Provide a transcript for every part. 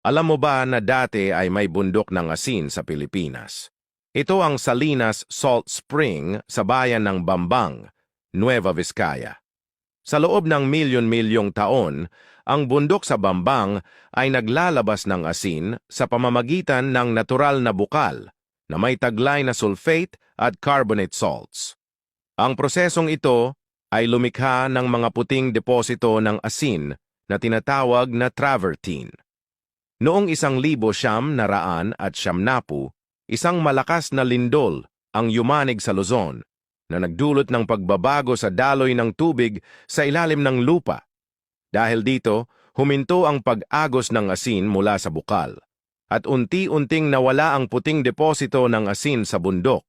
Alam mo ba na dati ay may bundok ng asin sa Pilipinas? Ito ang Salinas Salt Spring sa bayan ng Bambang, Nueva Vizcaya. Sa loob ng milyon-milyong taon, ang bundok sa Bambang ay naglalabas ng asin sa pamamagitan ng natural na bukal na may taglay na sulfate at carbonate salts. Ang prosesong ito ay lumikha ng mga puting deposito ng asin na tinatawag na travertine. Noong 1900 at 1900, isang malakas na lindol ang yumanig sa Luzon na nagdulot ng pagbabago sa daloy ng tubig sa ilalim ng lupa. Dahil dito, huminto ang pag-agos ng asin mula sa bukal at unti-unting nawala ang puting deposito ng asin sa bundok.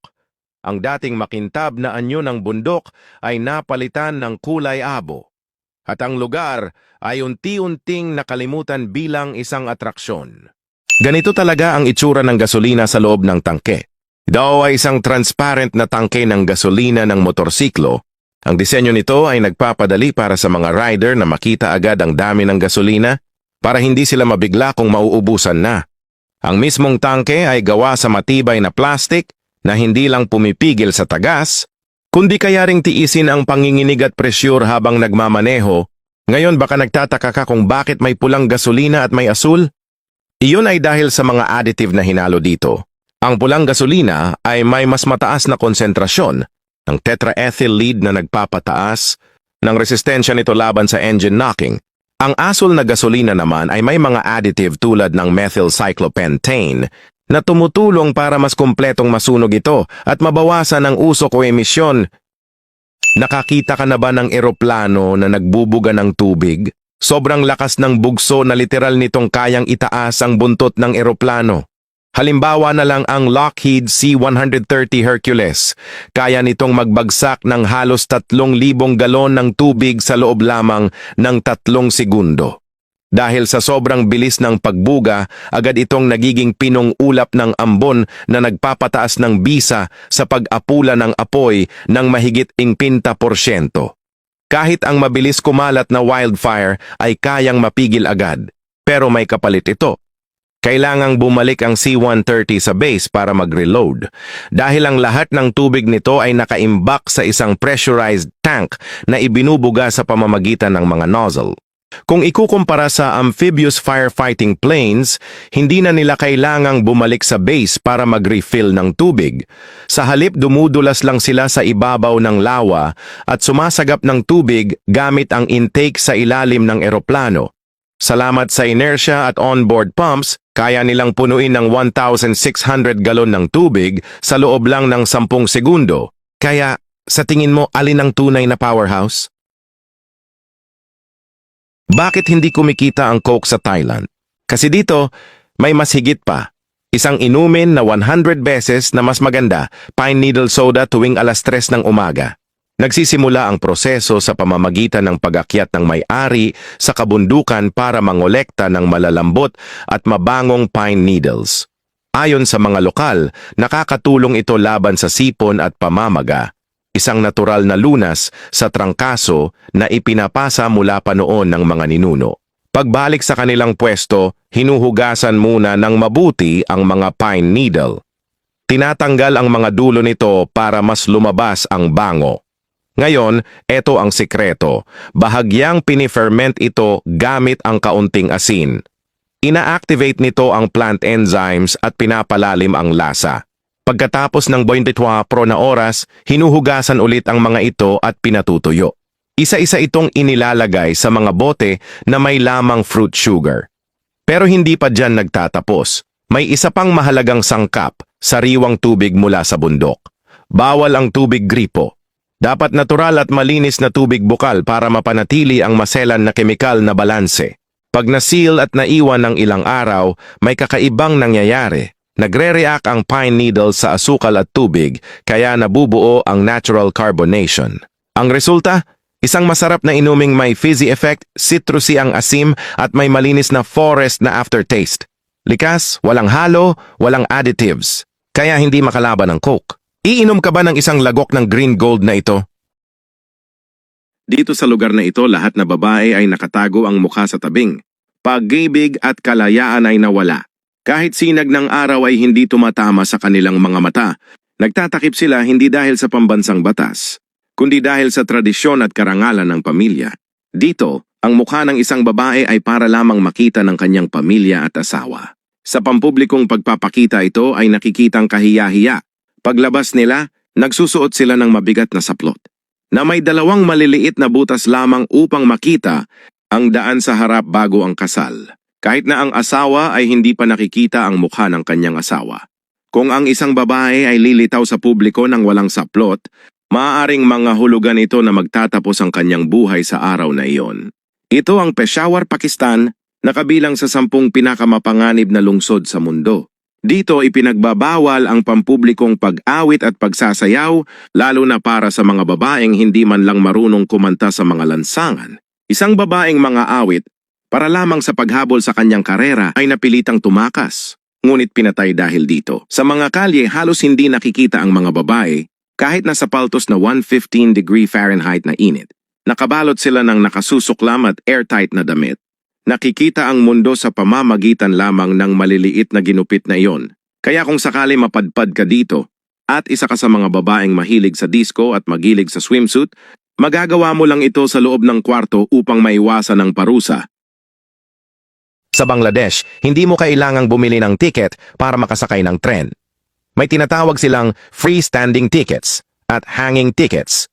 Ang dating makintab na anyo ng bundok ay napalitan ng kulay abo. At ang lugar ay unti-unting nakalimutan bilang isang atraksyon. Ganito talaga ang itsura ng gasolina sa loob ng tangke. Daw ay isang transparent na tangke ng gasolina ng motorsiklo. Ang disenyo nito ay nagpapadali para sa mga rider na makita agad ang dami ng gasolina para hindi sila mabigla kung mauubusan na. Ang mismong tangke ay gawa sa matibay na plastic na hindi lang pumipigil sa tagas, kundi kaya ring tiisin ang panginginig at presyur habang nagmamaneho. Ngayon baka nagtataka ka kung bakit may pulang gasolina at may asul? Iyon ay dahil sa mga additive na hinalo dito. Ang pulang gasolina ay may mas mataas na konsentrasyon ng tetraethyl lead na nagpapataas ng resistensya nito laban sa engine knocking. Ang asul na gasolina naman ay may mga additive tulad ng methyl cyclopentane na tumutulong para mas kumpletong masunog ito at mabawasan ang usok o emisyon. Nakakita ka na ba ng eroplano na nagbubuga ng tubig? Sobrang lakas ng bugso na literal nitong kayang itaas ang buntot ng eroplano. Halimbawa na lang ang Lockheed C-130 Hercules. Kaya nitong magbagsak ng halos 3,000 galon ng tubig sa loob lamang ng 3 segundo. Dahil sa sobrang bilis ng pagbuga, agad itong nagiging pinong ulap ng ambon na nagpapataas ng bisa sa pag-apula ng apoy ng mahigit 50%. Kahit ang mabilis kumalat na wildfire ay kayang mapigil agad, pero may kapalit ito. Kailangang bumalik ang C-130 sa base para mag-reload dahil ang lahat ng tubig nito ay nakaimbak sa isang pressurized tank na ibinubuga sa pamamagitan ng mga nozzle. Kung ikukumpara sa amphibious firefighting planes, hindi na nila kailangang bumalik sa base para mag-refill ng tubig. Sa halip dumudulas lang sila sa ibabaw ng lawa at sumasagap ng tubig gamit ang intake sa ilalim ng eroplano. Salamat sa inertia at onboard pumps, kaya nilang punuin ng 1,600 galon ng tubig sa loob lang ng 10 segundo. Kaya, sa tingin mo, alin ang tunay na powerhouse? Bakit hindi kumikita ang Coke sa Thailand? Kasi dito, may mas higit pa. Isang inumin na 100 beses na mas maganda, pine needle soda tuwing alas 3 ng umaga. Nagsisimula ang proseso sa pamamagitan ng pag-akyat ng may-ari sa kabundukan para mangolekta ng malalambot at mabangong pine needles. Ayon sa mga lokal, nakakatulong ito laban sa sipon at pamamaga. Isang natural na lunas sa trangkaso na ipinapasa mula pa noon ng mga ninuno. Pagbalik sa kanilang pwesto, hinuhugasan muna ng mabuti ang mga pine needle. Tinatanggal ang mga dulo nito para mas lumabas ang bango. Ngayon, eto ang sikreto. Bahagyang piniferment ito gamit ang kaunting asin. Ina-activate nito ang plant enzymes at pinapalalim ang lasa. Pagkatapos ng 24 na oras, hinuhugasan ulit ang mga ito at pinatutuyo. Isa-isa itong inilalagay sa mga bote na may lamang fruit sugar. Pero hindi pa dyan nagtatapos. May isa pang mahalagang sangkap, sariwang tubig mula sa bundok. Bawal ang tubig gripo. Dapat natural at malinis na tubig bukal para mapanatili ang maselan na kemikal na balanse. Pag na-seal at naiwan ng ilang araw, may kakaibang nangyayari. Nagre-react ang pine needle sa asukal at tubig, kaya nabubuo ang natural carbonation. Ang resulta, isang masarap na inuming may fizzy effect, citrusy ang asim at may malinis na forest na aftertaste. Likas, walang halo, walang additives. Kaya hindi makalaban ng Coke. Iinom ka ba ng isang lagok ng green gold na ito? Dito sa lugar na ito, lahat na babae ay nakatago ang mukha sa tabing. pag-ibig at kalayaan ay nawala. Kahit sinag ng araw ay hindi tumatama sa kanilang mga mata. Nagtatakip sila hindi dahil sa pambansang batas, kundi dahil sa tradisyon at karangalan ng pamilya. Dito, ang mukha ng isang babae ay para lamang makita ng kanyang pamilya at asawa. Sa pampublikong pagpapakita ito ay nakikitang kahiya-hiya. Paglabas nila, nagsusuot sila ng mabigat na saplot, na may dalawang maliliit na butas lamang upang makita ang daan sa harap bago ang kasal. Kahit na ang asawa ay hindi pa nakikita ang mukha ng kanyang asawa. Kung ang isang babae ay lilitaw sa publiko ng walang saplot, maaaring mga hulugan ito na magtatapos ang kanyang buhay sa araw na iyon. Ito ang Peshawar, Pakistan, na kabilang sa 10 pinakamapanganib na lungsod sa mundo. Dito ipinagbabawal ang pampublikong pag-awit at pagsasayaw, lalo na para sa mga babaeng hindi man lang marunong kumanta sa mga lansangan. Isang babaeng mga awit, para lamang sa paghabol sa kanyang karera ay napilitang tumakas, ngunit pinatay dahil dito. Sa mga kalye halos hindi nakikita ang mga babae kahit nasa paltos na 115 Fahrenheit na init. Nakabalot sila ng nakasusuklam at airtight na damit. Nakikita ang mundo sa pamamagitan lamang ng maliliit na ginupit na iyon. Kaya kung sakali mapadpad ka dito at isa ka sa mga babaeng mahilig sa disco at magilig sa swimsuit, magagawa mo lang ito sa loob ng kwarto upang maiwasan ang parusa. Sa Bangladesh, hindi mo kailangang bumili ng ticket para makasakay ng tren. May tinatawag silang freestanding tickets at hanging tickets.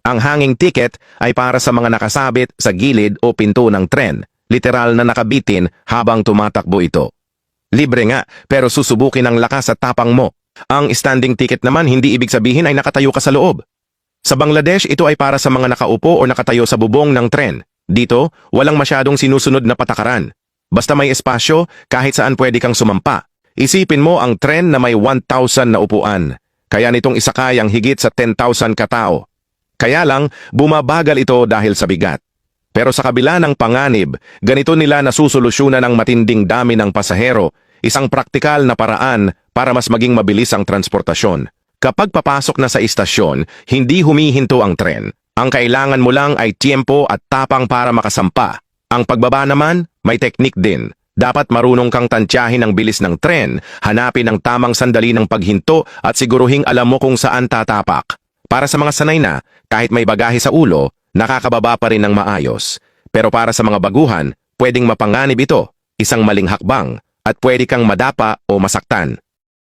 Ang hanging ticket ay para sa mga nakasabit sa gilid o pinto ng tren, literal na nakabitin habang tumatakbo ito. Libre nga, pero susubukin ang lakas at tapang mo. Ang standing ticket naman hindi ibig sabihin ay nakatayo ka sa loob. Sa Bangladesh, ito ay para sa mga nakaupo o nakatayo sa bubong ng tren. Dito, walang masyadong sinusunod na patakaran. Basta may espasyo, kahit saan pwede kang sumampa. Isipin mo ang tren na may 1,000 na upuan. Kaya nitong isakay ang higit sa 10,000 katao. Kaya lang, bumabagal ito dahil sa bigat. Pero sa kabila ng panganib, ganito nila nasusolusyonan ang matinding dami ng pasahero, isang praktikal na paraan para mas maging mabilis ang transportasyon. Kapag papasok na sa istasyon, hindi humihinto ang tren. Ang kailangan mo lang ay tiempo at tapang para makasampa. Ang pagbaba naman, may teknik din. Dapat marunong kang tantyahin ang bilis ng tren, hanapin ang tamang sandali ng paghinto at siguruhing alam mo kung saan tatapak. Para sa mga sanay na, kahit may bagahe sa ulo, nakakababa pa rin ng maayos. Pero para sa mga baguhan, pwedeng mapanganib ito, isang maling hakbang, at pwede kang madapa o masaktan.